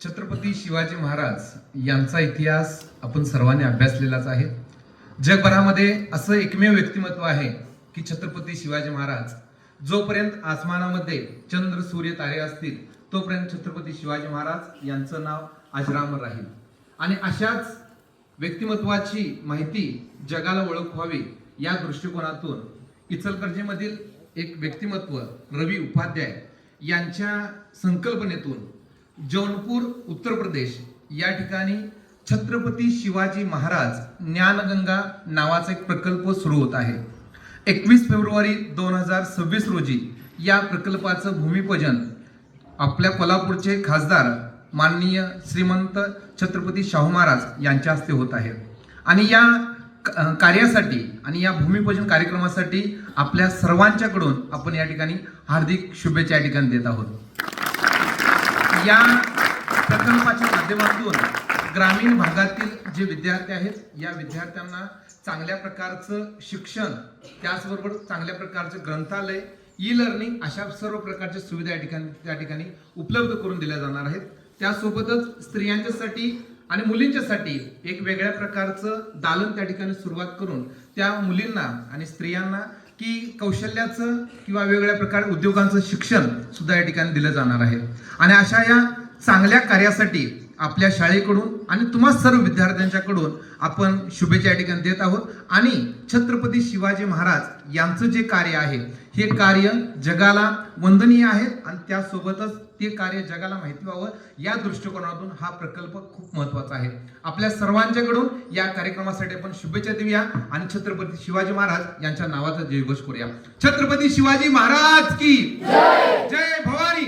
छत्रपती शिवाजी महाराज यांचा इतिहास आपण सर्वांनी अभ्यासलेलाच आहे। जगभरामध्ये असं एकमेव व्यक्तिमत्व आहे की छत्रपती शिवाजी महाराज जोपर्यंत आसमानामध्ये चंद्र सूर्य तारे असतील तोपर्यंत छत्रपती शिवाजी महाराज यांचं नाव अजरामर राहील। आणि अशाच व्यक्तिमत्वाची माहिती जगाला ओळख व्हावी या दृष्टिकोनातून इचलकरंजीमधील एक व्यक्तिमत्व रवी उपाध्याय यांच्या संकल्पनेतून जौनपूर उत्तर प्रदेश या ठिकाणी छत्रपती शिवाजी महाराज ज्ञानगंगा नावाचा एक प्रकल्प सुरू होत आहे। 21 फेब्रुवारी 2026 रोजी या प्रकल्पाचं भूमिपूजन आपल्या कोल्हापूरचे खासदार माननीय श्रीमंत छत्रपती शाहू महाराज यांच्या हस्ते होत आहे। आणि या कार्यासाठी आणि या भूमिपूजन कार्यक्रमासाठी आपल्या सर्वांच्याकडून आपण या ठिकाणी हार्दिक शुभेच्छा या ठिकाणी देत आहोत। या प्रकल्पाच्या माध्यमातून ग्रामीण भागातील जे विद्यार्थी आहेत या विद्यार्थ्यांना चांगल्या प्रकारचं शिक्षण, त्याचबरोबर चांगल्या प्रकारचं ग्रंथालय, ई लर्निंग अशा सर्व प्रकारच्या सुविधा या ठिकाणी उपलब्ध करून दिल्या जाणार आहेत। त्यासोबतच स्त्रियांच्यासाठी आणि मुलींच्यासाठी एक वेगळ्या प्रकारचं दालन त्या ठिकाणी सुरुवात करून त्या मुलींना आणि स्त्रियांना की कौशल्याचं किंवा वेगवेगळ्या प्रकार उद्योगांचं शिक्षण सुद्धा या ठिकाणी दिलं जाणार आहे। आणि अशा या चांगल्या कार्यासाठी आपल्या शाळेकडून आणि तुम्हा सर्व विद्यार्थ्यांच्याकडून आपण शुभेच्छा या ठिकाणी देत आहोत। आणि छत्रपती शिवाजी महाराज यांचं जे कार्य आहे हे कार्य जगाला वंदनीय आहे आणि त्यासोबतच ते कार्य जगाला माहिती व्हावं या दृष्टिकोनातून हा प्रकल्प खूप महत्त्वाचा आहे। आपल्या सर्वांच्याकडून या कार्यक्रमासाठी आपण शुभेच्छा देऊया आणि छत्रपती शिवाजी महाराज यांच्या नावाचा जयघोष करूया। छत्रपती शिवाजी महाराज की जय, जय भवानी।